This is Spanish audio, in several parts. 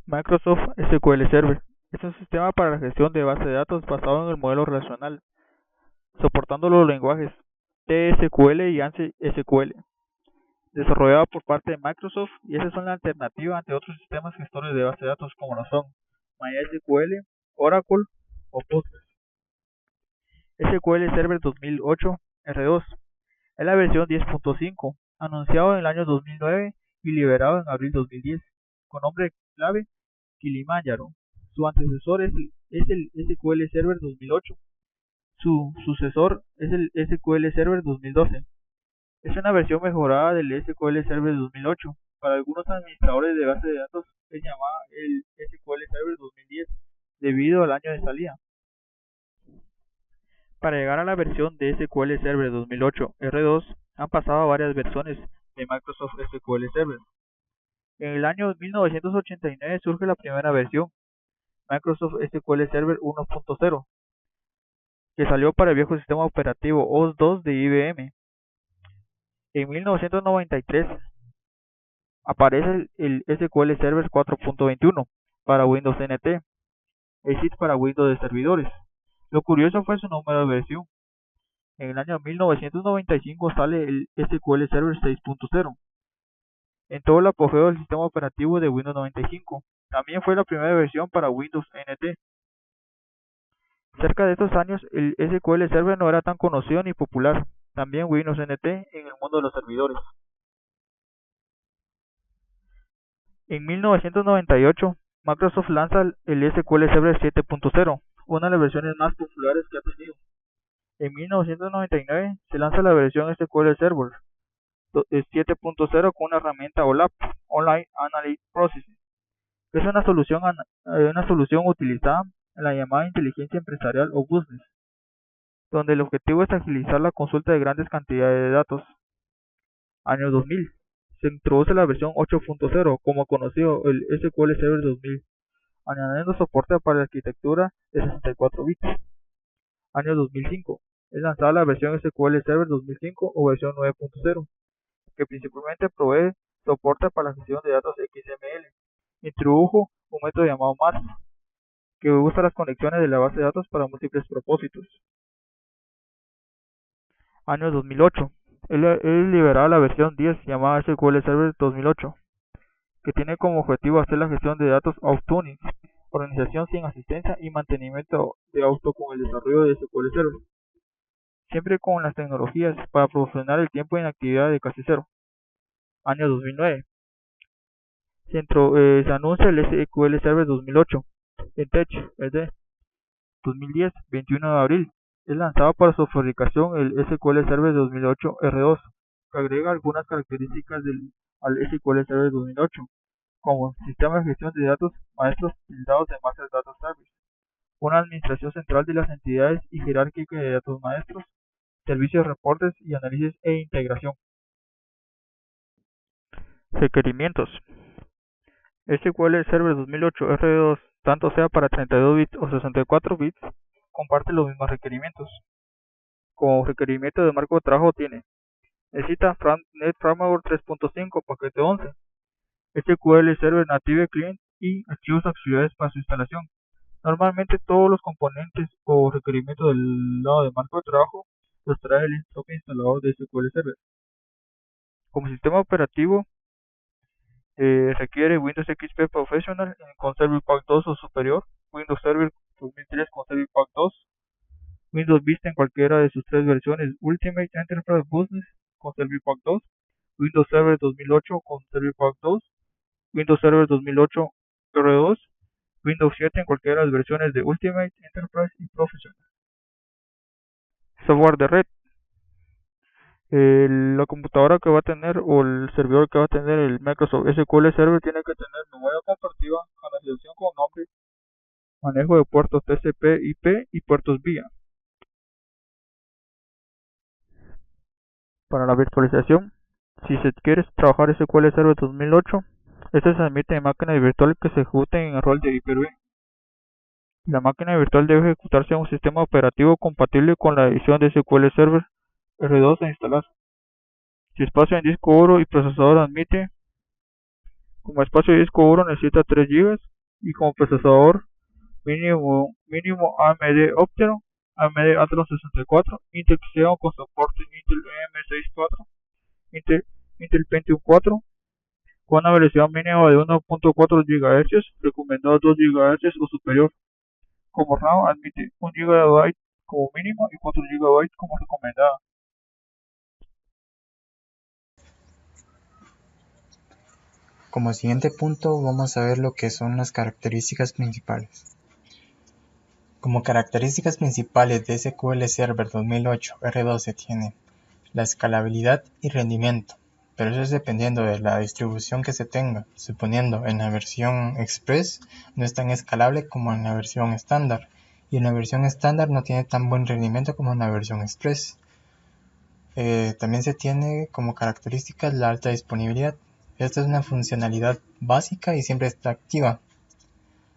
Microsoft SQL Server es un sistema para la gestión de bases de datos basado en el modelo relacional, soportando los lenguajes TSQL y ANSI SQL, desarrollado por parte de Microsoft, y esa es una alternativa ante otros sistemas gestores de bases de datos como lo son MySQL, Oracle o Postgres. SQL Server 2008 R2 es la versión 10.5, anunciado en el año 2009 y liberado en abril 2010, con nombre clave Kilimanjaro. Su antecesor es el SQL Server 2008. Su sucesor es el SQL Server 2012. Es una versión mejorada del SQL Server 2008. Para algunos administradores de bases de datos es llamada el SQL Server 2010 debido al año de salida. Para llegar a la versión de SQL Server 2008 R2 han pasado varias versiones de Microsoft SQL Server. En el año 1989 surge la primera versión, Microsoft SQL Server 1.0, que salió para el viejo sistema operativo OS II de IBM. En 1993 aparece el SQL Server 4.21 para Windows NT, EXIT para Windows de servidores. Lo curioso fue su número de versión. En el año 1995 sale el SQL Server 6.0, en todo el apogeo del sistema operativo de Windows 95. También fue la primera versión para Windows NT. Cerca de estos años, el SQL Server no era tan conocido ni popular. También Windows NT en el mundo de los servidores. En 1998, Microsoft lanza el SQL Server 7.0, una de las versiones más populares que ha tenido. En 1999 se lanza la versión SQL Server 7.0 con una herramienta OLAP, Online Analytic Processing, que es una solución utilizada en la llamada inteligencia empresarial o business, donde el objetivo es agilizar la consulta de grandes cantidades de datos. Año 2000. Se introduce la versión 8.0, como conocido el SQL Server 2000, añadiendo soporte para la arquitectura de 64 bits. Año 2005. Es lanzada la versión SQL Server 2005 o versión 9.0, que principalmente provee soporte para la gestión de datos XML. Introdujo un método llamado MAS, que usa las conexiones de la base de datos para múltiples propósitos. Año 2008. Es liberada la versión 10 llamada SQL Server 2008, que tiene como objetivo hacer la gestión de datos auto-tuning, organización sin asistencia y mantenimiento de auto con el desarrollo de SQL Server, siempre con las tecnologías para proporcionar el tiempo de inactividad de casi cero. Año 2009. Se anuncia el SQL Server 2008 en Tech ED 2010, 21 de abril. Es lanzado para su fabricación el SQL Server 2008 R2, que agrega algunas características al SQL Server 2008, como sistema de gestión de datos maestros tildados de Master Data Service, una administración central de las entidades y jerárquica de datos maestros, servicios de reportes y análisis e integración. Requerimientos. SQL Server 2008 R2, tanto sea para 32 bits o 64 bits, comparte los mismos requerimientos. Como requerimiento de marco de trabajo tiene: necesita .NET Framework 3.5 paquete 11, SQL Server Native Client y archivos auxiliares para su instalación. Normalmente todos los componentes o requerimientos del lado de marco de trabajo los trae el propio instalador de SQL Server. Como sistema operativo requiere Windows XP Professional con Server Pack 2 o superior, Windows Server 2003 con Server Pack 2, Windows Vista en cualquiera de sus tres versiones, Ultimate Enterprise Business con Server Pack 2, Windows Server 2008 con Server Pack 2, Windows Server 2008 R2, Windows 7 en cualquiera de las versiones de Ultimate, Enterprise y Professional. Software de red. La computadora que va a tener o el servidor que va a tener el Microsoft SQL Server tiene que tener memoria compartida, canalización con nombre, manejo de puertos TCP/IP y puertos vía. Para la virtualización, si se quiere trabajar SQL Server 2008, este se admite en máquinas virtuales que se ejecuten en el rol de Hyper-V. La máquina virtual debe ejecutarse en un sistema operativo compatible con la edición de SQL Server R2 a instalar. Si espacio en disco duro y procesador admite, como espacio de disco duro necesita 3 GB Y como procesador, mínimo AMD Opteron, AMD Athlon 64, Intel Xeon con soporte Intel EM64, Intel Pentium 4, con una velocidad mínima de 1.4 GHz, recomendado 2 GHz o superior. Como RAM admite 1 GB como mínimo y 4 GB como recomendada. Como siguiente punto vamos a ver lo que son las características principales. Como características principales de SQL Server 2008 R12 tiene la escalabilidad y rendimiento, pero eso es dependiendo de la distribución que se tenga. Suponiendo en la versión Express no es tan escalable como en la versión estándar, y en la versión estándar no tiene tan buen rendimiento como en la versión Express. También se tiene como características la alta disponibilidad. Esta es una funcionalidad básica y siempre está activa.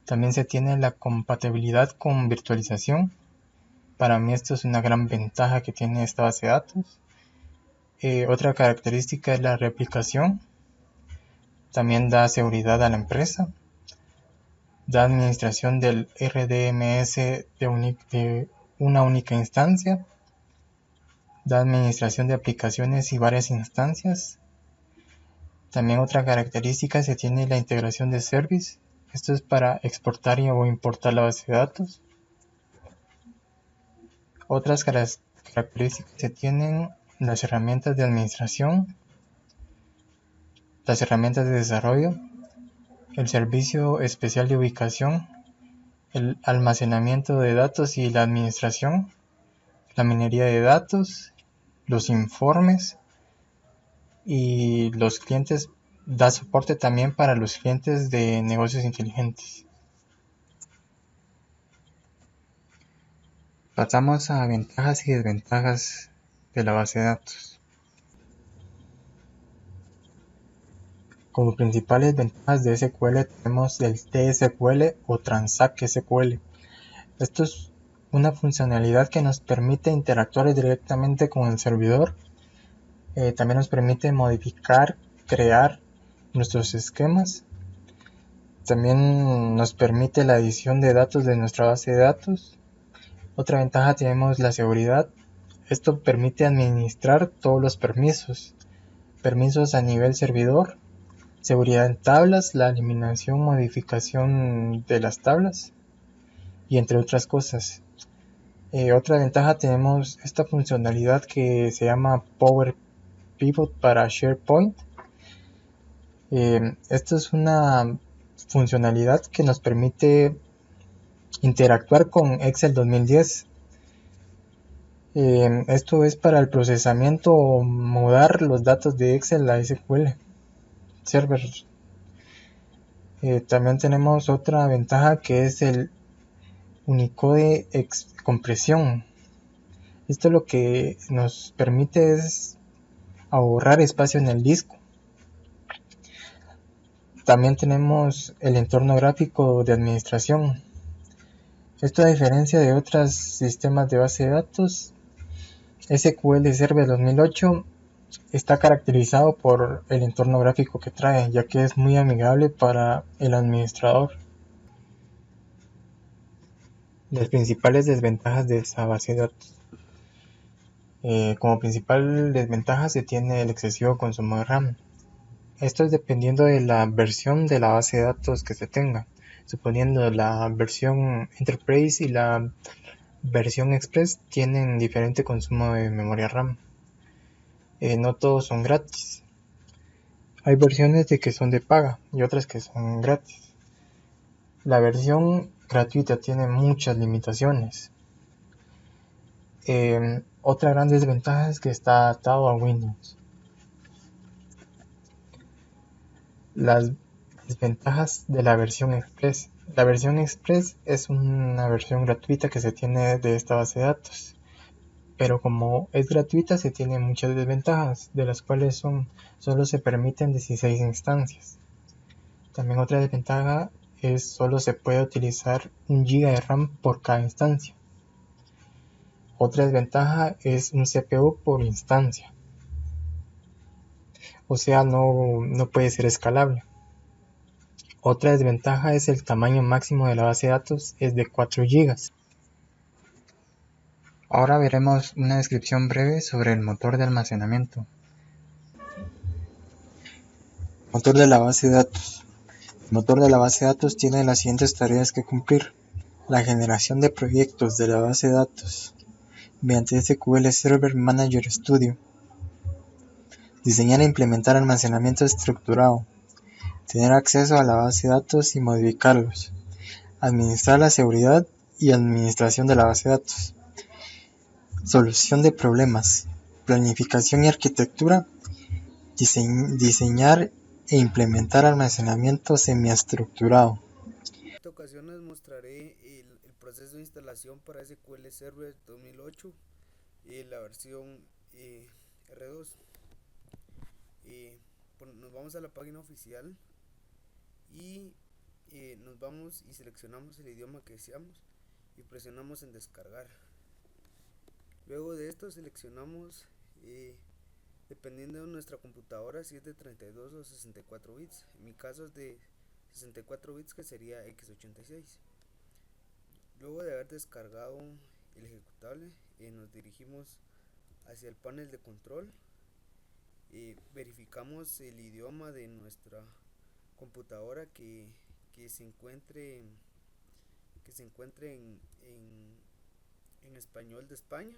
También se tiene la compatibilidad con virtualización. Para mí esto es una gran ventaja que tiene esta base de datos. Otra característica es la replicación. También da seguridad a la empresa. Da administración del RDMS de una única instancia. Da administración de aplicaciones y varias instancias. También otra característica se tiene la integración de service. Esto es para exportar o importar la base de datos. Otras características se tienen las herramientas de administración, las herramientas de desarrollo, el servicio especial de ubicación, el almacenamiento de datos y la administración, la minería de datos, los informes y los clientes. Da soporte también para los clientes de negocios inteligentes. Pasamos a ventajas y desventajas de la base de datos. Como principales ventajas de SQL tenemos el TSQL o Transact SQL. Esto es una funcionalidad que nos permite interactuar directamente con el servidor. También nos permite modificar, crear nuestros esquemas. También nos permite la edición de datos de nuestra base de datos. Otra ventaja tenemos la seguridad. Esto permite administrar todos los permisos a nivel servidor, seguridad en tablas, la eliminación, modificación de las tablas y entre otras cosas. Otra ventaja tenemos esta funcionalidad que se llama Power Pivot para SharePoint. Esto es una funcionalidad que nos permite interactuar con Excel 2010. Esto es para el procesamiento o mudar los datos de Excel a SQL Server. También tenemos otra ventaja que es el Unicode compresión. Esto lo que nos permite es ahorrar espacio en el disco. También tenemos el entorno gráfico de administración. Esto, a diferencia de otros sistemas de base de datos, SQL Server 2008 está caracterizado por el entorno gráfico que trae, ya que es muy amigable para el administrador. Las principales desventajas de esta base de datos. Como principal desventaja se tiene el excesivo consumo de RAM. Esto es dependiendo de la versión de la base de datos que se tenga. Suponiendo la versión Enterprise y la versión Express tienen diferente consumo de memoria RAM. No todos son gratis. Hay versiones de que son de paga y otras que son gratis. La versión gratuita tiene muchas limitaciones. Otra gran desventaja es que está atado a Windows. Las desventajas de la versión Express. La versión Express es una versión gratuita que se tiene de esta base de datos, pero como es gratuita se tiene muchas desventajas, de las cuales solo se permiten 16 instancias. También otra desventaja es solo se puede utilizar 1 GB de RAM por cada instancia. Otra desventaja es un CPU por instancia, o sea, no puede ser escalable. Otra desventaja es el tamaño máximo de la base de datos es de 4 GB. Ahora veremos una descripción breve sobre el motor de almacenamiento. Motor de la base de datos. El motor de la base de datos tiene las siguientes tareas que cumplir. La generación de proyectos de la base de datos mediante SQL Server Manager Studio. Diseñar e implementar almacenamiento estructurado. Tener acceso a la base de datos y modificarlos. Administrar la seguridad y administración de la base de datos. Solución de problemas. Planificación y arquitectura. Diseñar e implementar almacenamiento semiestructurado. En esta ocasión les mostraré el proceso de instalación para SQL Server 2008 y la versión R2. Nos vamos a la página oficial y nos vamos y seleccionamos el idioma que deseamos y presionamos en descargar. Luego de esto seleccionamos dependiendo de nuestra computadora si es de 32 o 64 bits. En mi caso es de 64 bits, que sería x86. Luego de haber descargado el ejecutable, nos dirigimos hacia el panel de control. Verificamos el idioma de nuestra computadora que se encuentre en español de España,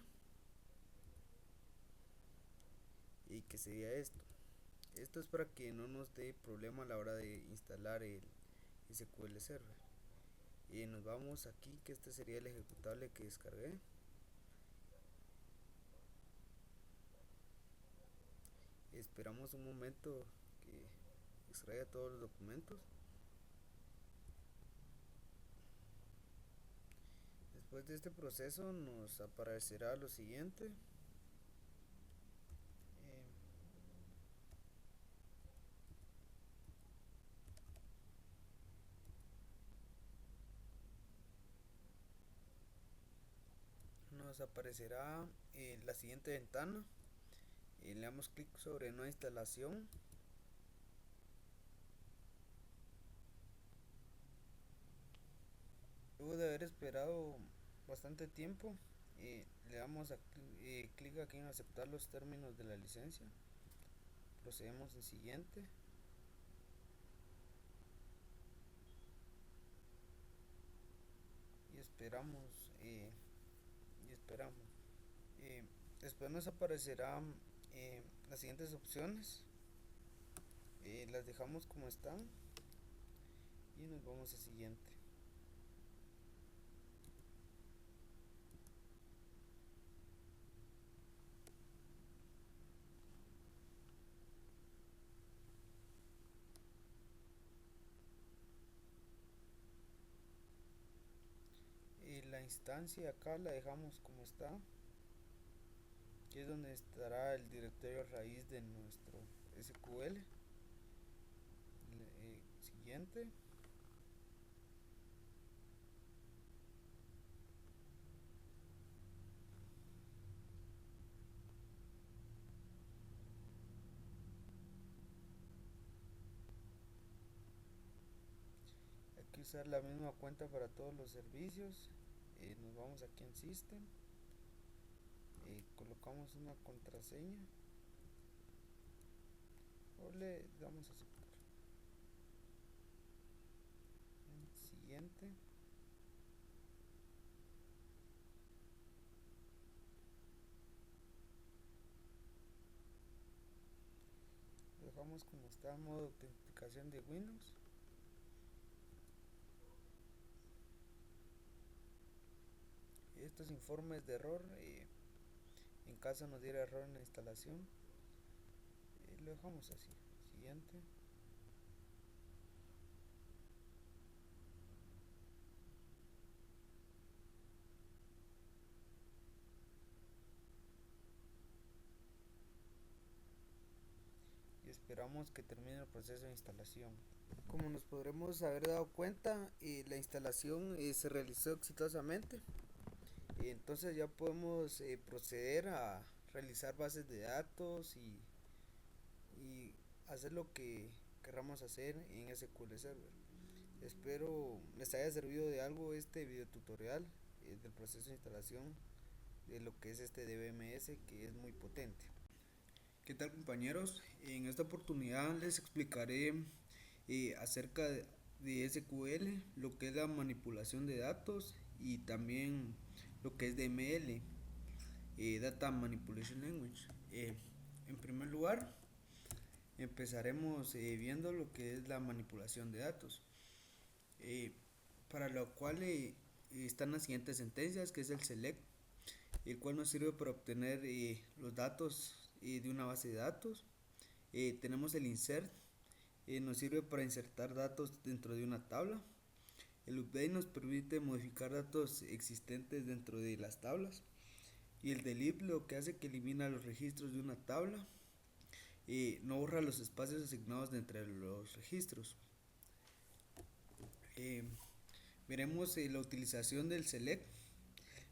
y que sería esto. Esto es para que no nos dé problema a la hora de instalar el SQL Server. Y nos vamos aquí, que este sería el ejecutable que descargué. Esperamos un momento que extraiga todos los documentos. Después de este proceso nos aparecerá lo siguiente. Nos aparecerá la siguiente ventana. Le damos clic sobre nueva instalación. Luego de haber esperado bastante tiempo, le damos clic aquí en aceptar los términos de la licencia. Procedemos en siguiente. Y esperamos. Después nos aparecerán las siguientes opciones. Las dejamos como están y nos vamos a siguiente. La instancia acá la dejamos como está, que es donde estará el directorio raíz de nuestro SQL. Siguiente. Hay que usar la misma cuenta para todos los servicios. Nos vamos aquí en System. Colocamos una contraseña o le damos a aceptar. Siguiente. Lo dejamos como está en modo de autenticación de Windows. Estos informes de error, en caso nos diera error en la instalación, lo dejamos así. Siguiente. Y esperamos que termine el proceso de instalación. Como nos podremos haber dado cuenta, la instalación se realizó exitosamente. Entonces ya podemos proceder a realizar bases de datos y hacer lo que queramos hacer en SQL Server. Espero les haya servido de algo este video tutorial del proceso de instalación de lo que es este DBMS, que es muy potente. ¿Qué tal, compañeros? En esta oportunidad les explicaré acerca de SQL, lo que es la manipulación de datos y también lo que es DML, Data Manipulation Language. En primer lugar, empezaremos viendo lo que es la manipulación de datos, eh, para lo cual están las siguientes sentencias, que es el select, el cual nos sirve para obtener los datos de una base de datos. Tenemos el insert, nos sirve para insertar datos dentro de una tabla. El update nos permite modificar datos existentes dentro de las tablas. Y el delete lo que hace que elimina los registros de una tabla, no borra los espacios asignados de entre los registros. Eh, Veremos la utilización del select.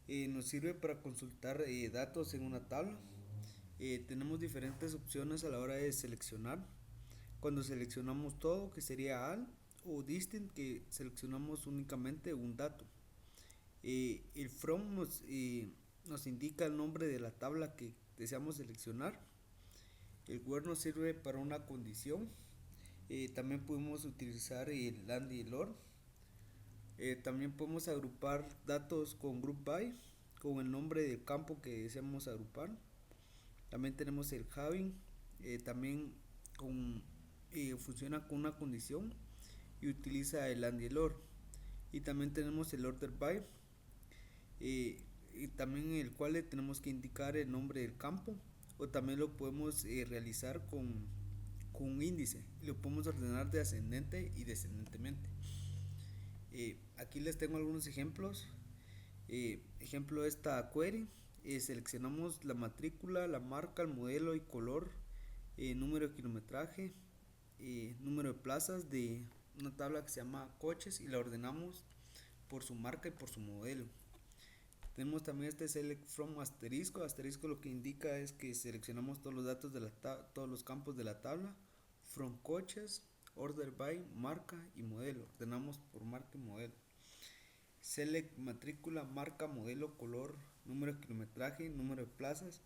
Nos sirve para consultar datos en una tabla. Tenemos diferentes opciones a la hora de seleccionar. Cuando seleccionamos todo, que sería all, o distinct, que seleccionamos únicamente un dato. El from nos indica el nombre de la tabla que deseamos seleccionar. El where nos sirve para una condición. También podemos utilizar el and y el or. También podemos agrupar datos con group by, con el nombre del campo que deseamos agrupar. También tenemos el having, también funciona con una condición y utiliza el and y el or. Y también tenemos el order by, y también el cual le tenemos que indicar el nombre del campo, o también lo podemos realizar con un índice y lo podemos ordenar de ascendente y descendentemente. Aquí les tengo algunos ejemplos. Ejemplo, esta query, seleccionamos la matrícula, la marca, el modelo y color, número de kilometraje, número de plazas de una tabla que se llama coches, y la ordenamos por su marca y por su modelo. Tenemos también este select from asterisco. Asterisco lo que indica es que seleccionamos todos los datos de todos los campos de la tabla. From coches, order by, marca y modelo. Ordenamos por marca y modelo. Select matrícula, marca, modelo, color, número de kilometraje, número de plazas.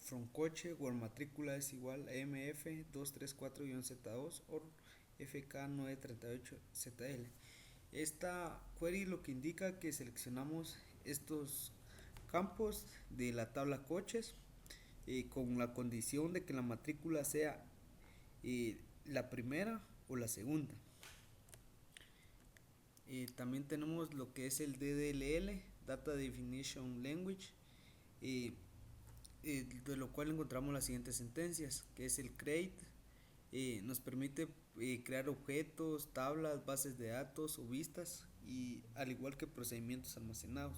From coche, where matrícula es igual a MF234-Z2 o FK938ZL. Esta query lo que indica que seleccionamos estos campos de la tabla coches, con la condición de que la matrícula sea la primera o la segunda. También tenemos lo que es el DDLL, Data Definition Language, de lo cual encontramos las siguientes sentencias, que es el create, nos permite crear objetos, tablas, bases de datos o vistas, y al igual que procedimientos almacenados.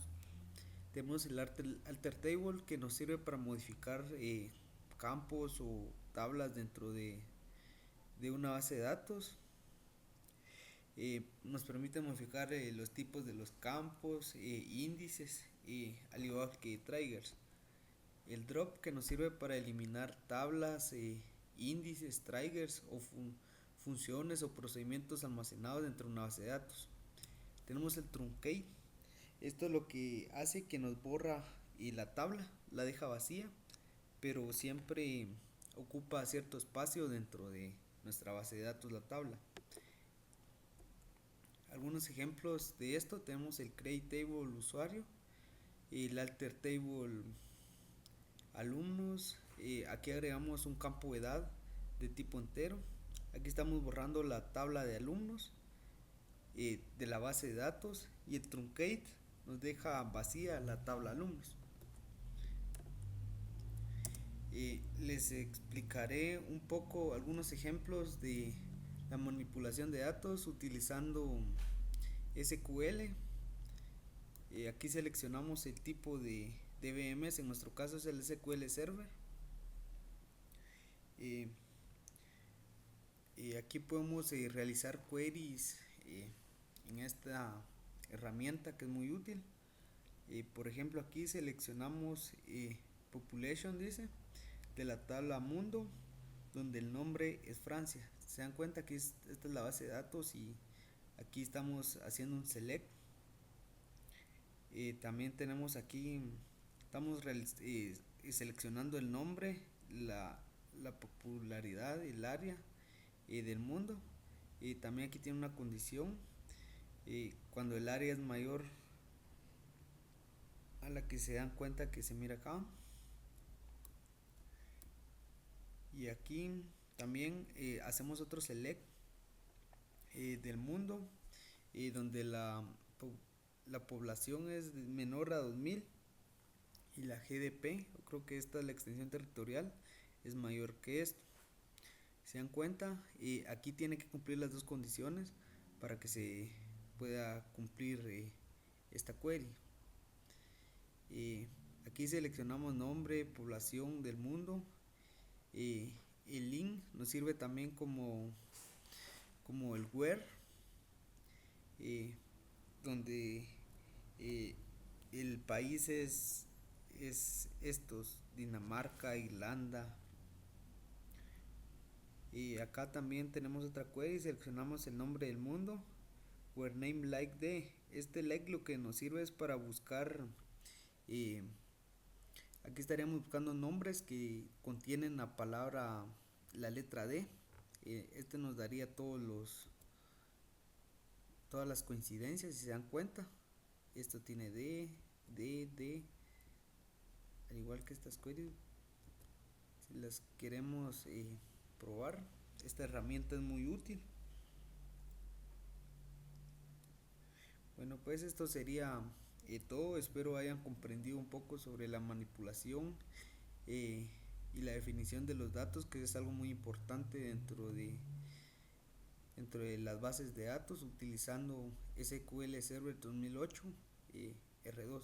Tenemos el alter table, que nos sirve para modificar campos o tablas dentro de una base de datos. Nos permite modificar los tipos de los campos, índices, al igual que triggers. El drop, que nos sirve para eliminar tablas, índices, triggers o funciones o procedimientos almacenados dentro de una base de datos. Tenemos el truncate. Esto es lo que hace que nos borra la tabla, la deja vacía, pero siempre ocupa cierto espacio dentro de nuestra base de datos, la tabla. Algunos ejemplos de esto: tenemos el create table usuario, el alter table alumnos. Aquí agregamos un campo de edad de tipo entero. Aquí estamos borrando la tabla de alumnos de la base de datos, y el truncate nos deja vacía la tabla alumnos. Les explicaré un poco algunos ejemplos de la manipulación de datos utilizando SQL. Aquí seleccionamos el tipo de DBMS, en nuestro caso es el SQL Server. Aquí podemos realizar queries en esta herramienta, que es muy útil. Por ejemplo, aquí seleccionamos population, dice, de la tabla mundo, donde el nombre es Francia. Se dan cuenta que esta es la base de datos, y Aquí estamos haciendo un select. También tenemos aquí, estamos seleccionando el nombre, la popularidad, el área del mundo. Y también aquí tiene una condición, cuando el área es mayor a la que se dan cuenta que se mira acá. Y aquí también hacemos otro select del mundo, donde la población es menor a 2000 y la GDP, creo que esta es la extensión territorial, es mayor que esto. Se dan cuenta, aquí tiene que cumplir las dos condiciones para que se pueda cumplir esta query. Aquí seleccionamos nombre, población del mundo. El link nos sirve también como el where, donde el país es estos: Dinamarca, Irlanda. Y acá también tenemos otra query, seleccionamos el nombre del mundo, where name like de. Este like lo que nos sirve es para buscar, aquí estaríamos buscando nombres que contienen la palabra, la letra D. Este nos daría todas las coincidencias, si se dan cuenta. Esto tiene D, al igual que estas queries. Si las queremos probar, esta herramienta es muy útil. Bueno, pues esto sería todo. Espero hayan comprendido un poco sobre la manipulación y la definición de los datos, que es algo muy importante dentro de las bases de datos, utilizando SQL Server 2008 R2.